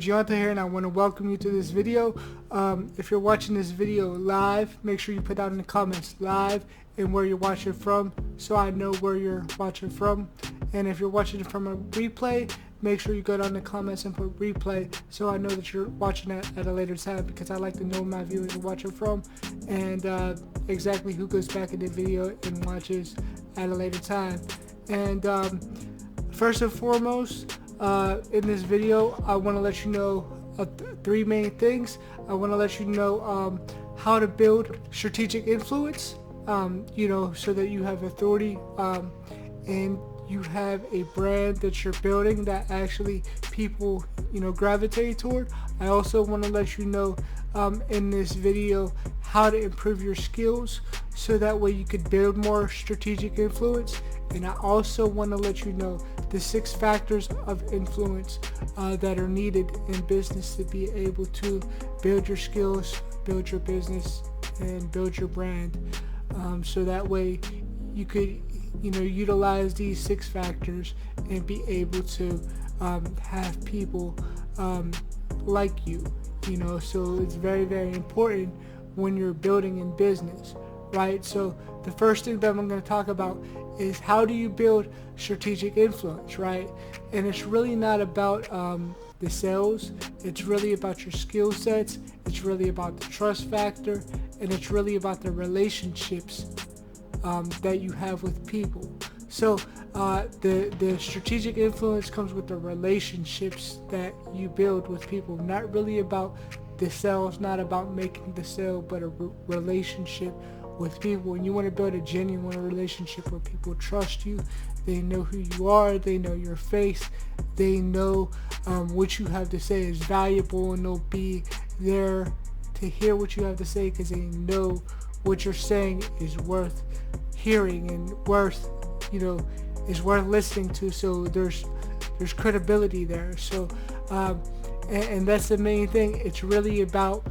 Gionta here, and I want to welcome you to this video. If you're watching this video live, make sure you put down in the comments live and where you're watching from, so I know where you're watching from. And if you're watching it from a replay, make sure you go down in the comments and put replay, so I know that you're watching it at a later time, because I like to know my viewers are watching from and exactly who goes back in the video and watches at a later time. And first and foremost, in this video, I want to let you know three main things. I want to let you know how to build strategic influence, so that you have authority and you have a brand that you're building that actually people gravitate toward. I also want to let you know in this video how to improve your skills, so that way you could build more strategic influence. And I also want to let you know the 6 factors of influence that are needed in business to be able to build your skills, build your business, and build your brand. So that way you could utilize these 6 factors and be able to have people like you. So it's very, very important when you're building in business, right? So the first thing that I'm going to talk about is how do you build strategic influence, right? And it's really not about the sales. It's really about your skill sets. It's really about the trust factor, and it's really about the relationships that you have with people. So the strategic influence comes with the relationships that you build with people. Not really about the sales, not about making the sale, but a relationship with people. And you want to build a genuine relationship where people trust you. They know who you are. They know your face. They know what you have to say is valuable, and they'll be there to hear what you have to say, because they know what you're saying is worth hearing and is worth listening to. So there's credibility there. So and that's the main thing. It's really about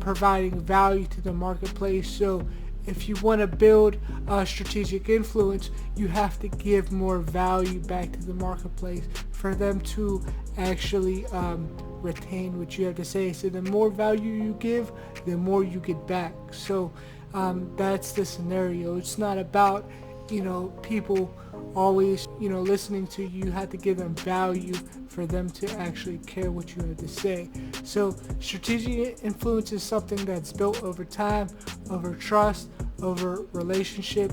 providing value to the marketplace. So if you want to build strategic influence, you have to give more value back to the marketplace for them to actually retain what you have to say. So the more value you give, the more you get back. So that's the scenario. It's not about people always listening to you. You have to give them value for them to actually care what you have to say. So strategic influence is something that's built over time, over trust, over relationship,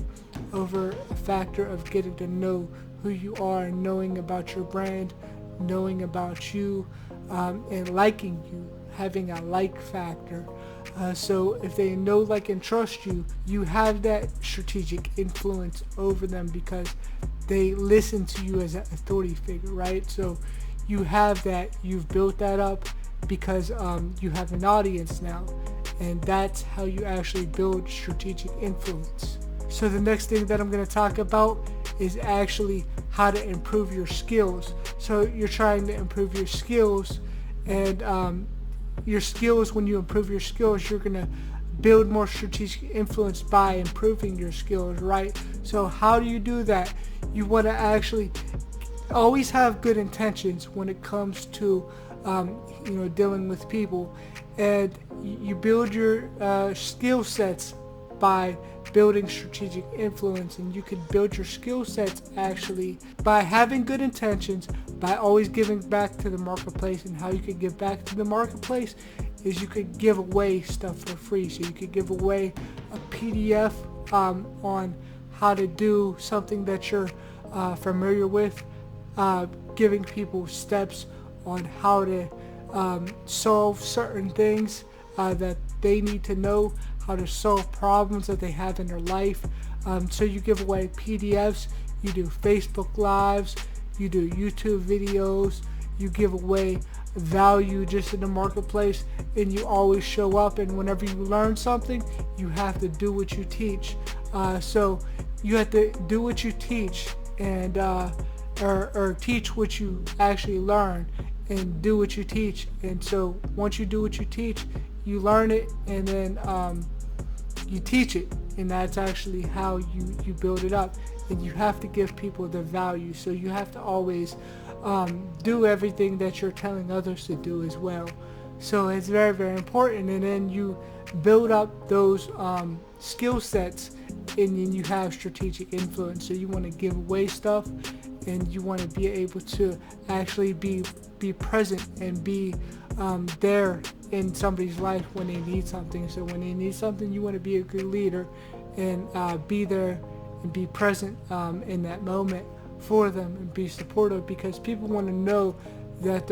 over a factor of getting to know who you are, knowing about your brand, knowing about you, and liking you, having a like factor. So if they know, like, and trust you, you have that strategic influence over them because they listen to you as an authority figure, right? So you have that, you've built that up because you have an audience now, and that's how you actually build strategic influence. So the next thing that I'm going to talk about is actually how to improve your skills. So you're trying to improve your skills, and your skills, when you improve your skills, you're going to build more strategic influence by improving your skills, right? So how do you do that? You want to actually always have good intentions when it comes to dealing with people, and you build your skill sets by building strategic influence. And you can build your skill sets actually by having good intentions, by always giving back to the marketplace. And how you can give back to the marketplace is you could give away stuff for free. So you could give away a PDF on how to do something that you're familiar with, giving people steps on how to solve certain things that they need to know, how to solve problems that they have in their life. So you give away PDFs, you do Facebook Lives, you do YouTube videos, you give away value just in the marketplace, and you always show up. And whenever you learn something, you have to do what you teach. So you have to do what you teach, and or teach what you actually learn, and do what you teach. And so once you do what you teach, you learn it, and then you teach it, and that's actually how you build it up. And you have to give people the value. So you have to always do everything that you're telling others to do as well. So it's very, very important. And then you build up those skill sets, and then you have strategic influence. So you want to give away stuff, and you want to be able to actually be present and be there in somebody's life when they need something. So when they need something, you want to be a good leader and be there and be present in that moment for them and be supportive, because people want to know that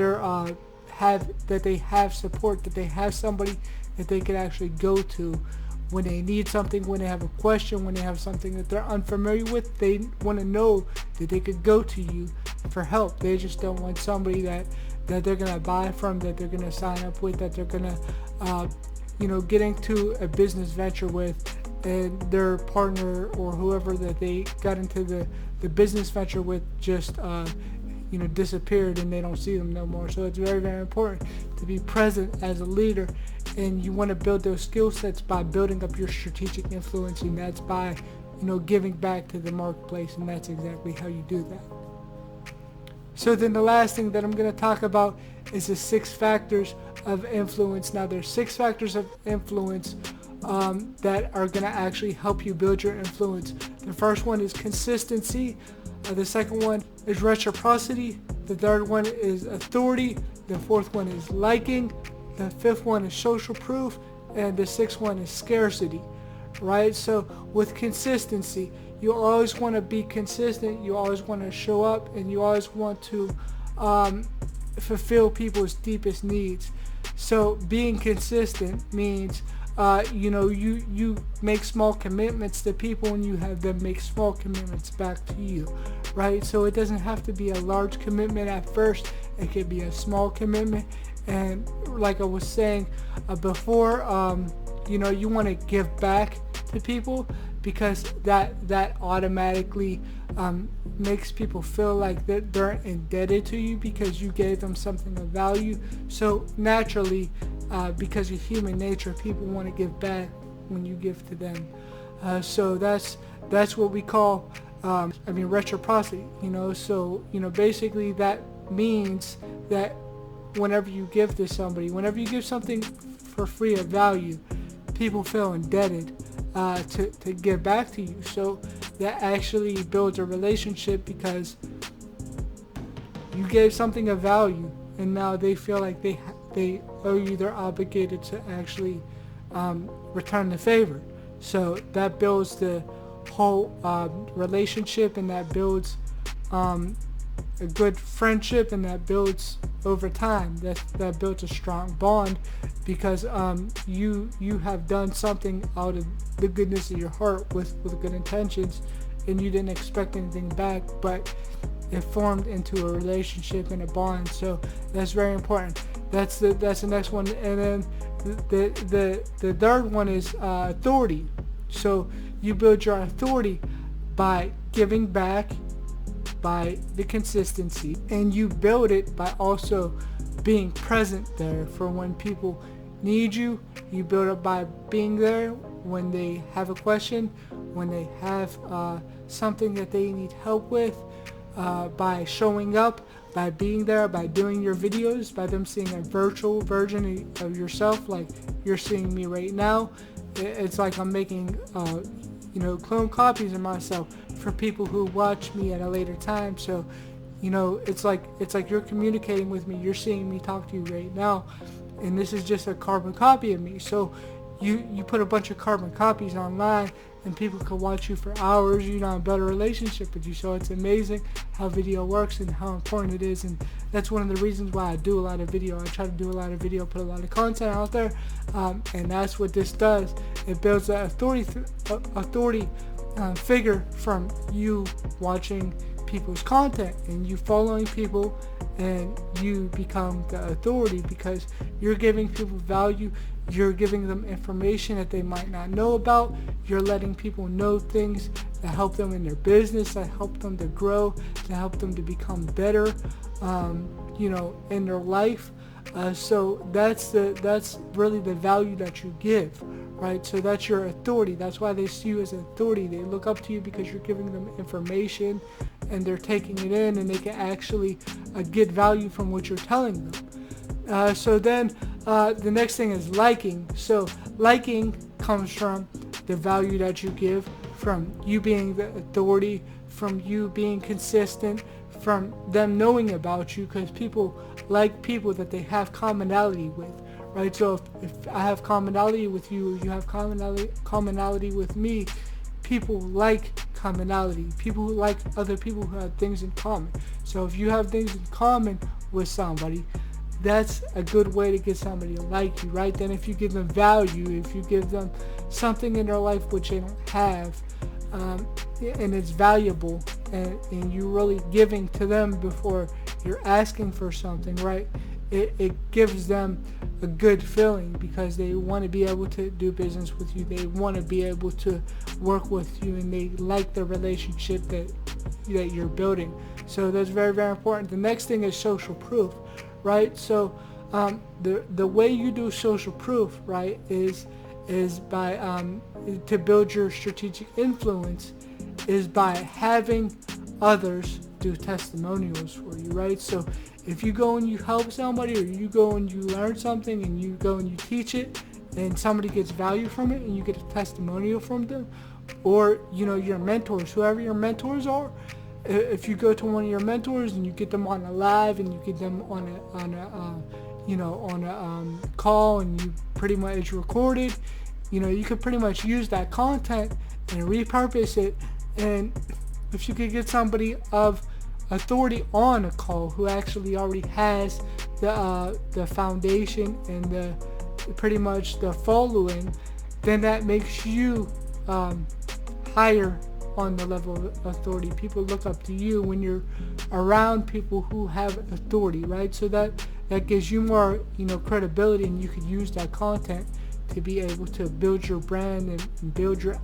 they have support, that they have somebody that they can actually go to when they need something, when they have a question, when they have something that they're unfamiliar with. They want to know that they could go to you for help. They just don't want somebody that they're going to buy from, that they're going to sign up with, that they're going to get into a business venture with, and their partner or whoever that they got into the business venture with just disappeared and they don't see them no more. So it's very, very important to be present as a leader, and you want to build those skill sets by building up your strategic influence, and that's by giving back to the marketplace, and that's exactly how you do that. So then the last thing that I'm going to talk about is the 6 factors of influence. Now there's 6 factors of influence that are going to actually help you build your influence. The first one is consistency. The second one is reciprocity. The third one is authority. The fourth one is liking. The fifth one is social proof. And the sixth one is scarcity. Right? So with consistency, you always want to be consistent. You always want to show up, and you always want to fulfill people's deepest needs. So being consistent means you make small commitments to people, and you have them make small commitments back to you, right? So it doesn't have to be a large commitment at first. It could be a small commitment. And like I was saying before, you want to give back to people, because that automatically makes people feel like that they're indebted to you because you gave them something of value. So naturally, because of human nature, people want to give back when you give to them. So that's what we call reciprocity. So basically that means that whenever you give to somebody, whenever you give something for free of value, people feel indebted to give back to you. So that actually builds a relationship, because you gave something of value, and now they feel like they owe you. They're obligated to actually return the favor. So that builds the whole relationship, and that builds a good friendship, and that builds over time. That builds a strong bond, because you have done something out of the goodness of your heart with good intentions, and you didn't expect anything back, but it formed into a relationship and a bond. So that's very important. That's the next one. And then the third one is authority. So you build your authority by giving back, by the consistency, and you build it by also being present there for when people need you. You build it by being there when they have a question, when they have something that they need help with, by showing up, by being there, by doing your videos, by them seeing a virtual version of yourself, like you're seeing me right now. It's like I'm making clone copies of myself for people who watch me at a later time. So it's like you're communicating with me. You're seeing me talk to you right now, and this is just a carbon copy of me. So you put a bunch of carbon copies online, and people can watch you for hours. A better relationship with you. So it's amazing how video works and how important it is. And that's one of the reasons why I do a lot of video. I try to do a lot of video, put a lot of content out there, and that's what this does. It builds an authority figure from you watching people's content and you following people, and you become the authority because you're giving people value. You're giving them information that they might not know about. You're letting people know things that help them in their business, that help them to grow, that help them to become better, in their life. So that's really the value that you give, right? So that's your authority. That's why they see you as an authority. They look up to you because you're giving them information. and they're taking it in, and they can actually get value from what you're telling them. So then the next thing is liking. So liking comes from the value that you give, from you being the authority, from you being consistent, from them knowing about you, because people like people that they have commonality with, right? So if I have commonality with you, you have commonality with me, people like commonality. People who like other people who have things in common. So if you have things in common with somebody, that's a good way to get somebody to like you, right? Then if you give them value, if you give them something in their life which they don't have, and it's valuable, and you're really giving to them before you're asking for something, right? It gives them a good feeling, because they want to be able to do business with you. They want to be able to work with you, and they like the relationship that you're building. So that's very, very important. The next thing is social proof, right? So the way you do social proof, right, is by to build your strategic influence, is by having others do testimonials for you, right? So if you go and you help somebody, or you go and you learn something, and you go and you teach it, and somebody gets value from it, and you get a testimonial from them, or your mentors, whoever your mentors are, if you go to one of your mentors and you get them on a live, and you get them on a call, and you pretty much record it, you could pretty much use that content and repurpose it. And if you could get somebody of authority on a call who actually already has the foundation and the pretty much the following, then that makes you higher on the level of authority. People look up to you when you're around people who have authority, right? So that gives you more credibility, and you could use that content to be able to build your brand and build your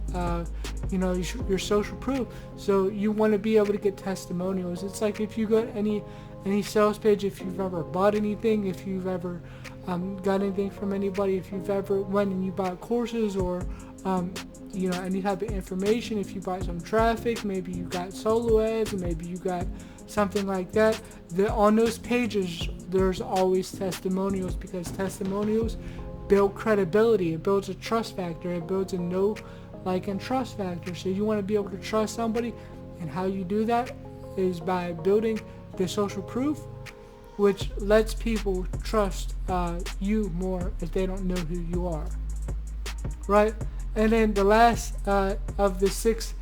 your social proof. So you want to be able to get testimonials. It's like if you go to any sales page, if you've ever bought anything, if you've ever got anything from anybody, if you've ever went and you bought courses, or any type of information, if you buy some traffic, maybe you got solo ads, maybe you got something like that, on those pages there's always testimonials, because testimonials build credibility. It builds a trust factor. It builds a know, like, and trust factor. So you want to be able to trust somebody, and how you do that is by building the social proof, which lets people trust you more if they don't know who you are, right? And then the last of the 6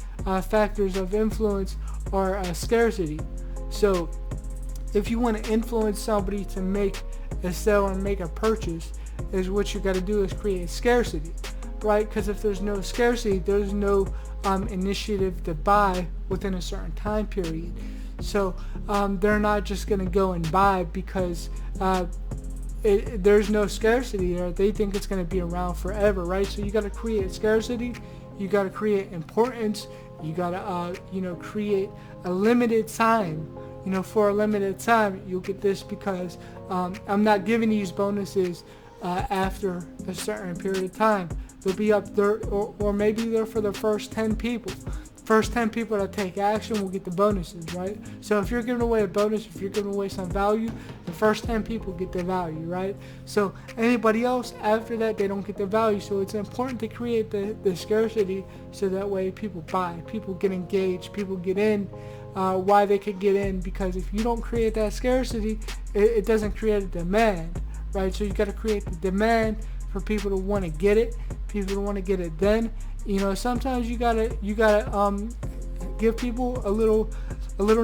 factors of influence are scarcity. So if you want to influence somebody to make a sale or make a purchase, is what you got to do is create scarcity, right? Because if there's no scarcity, there's no initiative to buy within a certain time period. So they're not just going to go and buy because there's no scarcity there. They think it's going to be around forever, right? So you got to create scarcity. You got to create importance. You got to create a limited time. For a limited time, you'll get this, because I'm not giving these bonuses after a certain period of time. They'll be up there, or maybe they're for the first 10 people. First 10 people that take action will get the bonuses, right? So if you're giving away a bonus, if you're giving away some value, the first 10 people get the value, right? So anybody else after that, they don't get the value. So it's important to create the scarcity, so that way people buy, people get engaged, people get in. Why they could get in, because if you don't create that scarcity, it doesn't create a demand, right? So you got to create the demand for people to want to get it, people to want to get it then. Sometimes you gotta give people a little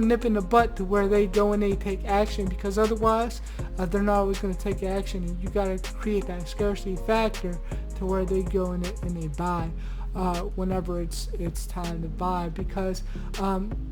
nip in the butt to where they go and they take action, because otherwise they're not always going to take action. And you gotta create that scarcity factor to where they go and they buy whenever it's time to buy, because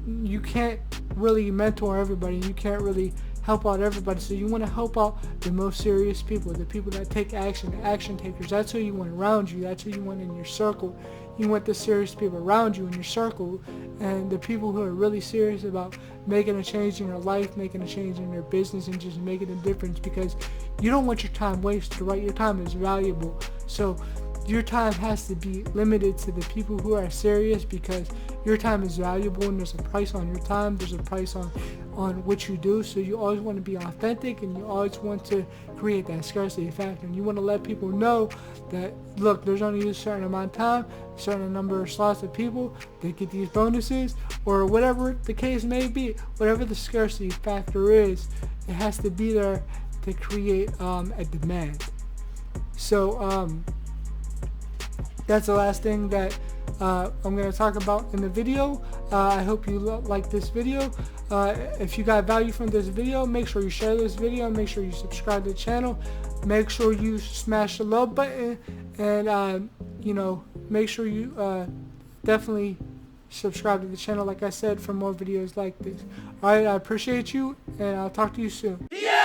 you can't really mentor everybody, you can't really help out everybody. So you want to help out the most serious people, the people that take action, the action takers. That's who you want around you. That's who you want in your circle. You want the serious people around you in your circle, and the people who are really serious about making a change in your life, making a change in your business, and just making a difference, because you don't want your time wasted, right? Your time is valuable. So your time has to be limited to the people who are serious, because your time is valuable and there's a price on your time. There's a price on what you do. So you always want to be authentic, and you always want to create that scarcity factor, and you want to let people know that, look, there's only a certain amount of time, a certain number of slots of people that get these bonuses, or whatever the case may be. Whatever the scarcity factor is, it has to be there to create a demand. So that's the last thing that I'm going to talk about in the video. I hope you like this video. If you got value from this video, make sure you share this video, make sure you subscribe to the channel, make sure you smash the love button, and you know, make sure you definitely subscribe to the channel, like I said, for more videos like this. Alright, I appreciate you, and I'll talk to you soon. Yeah!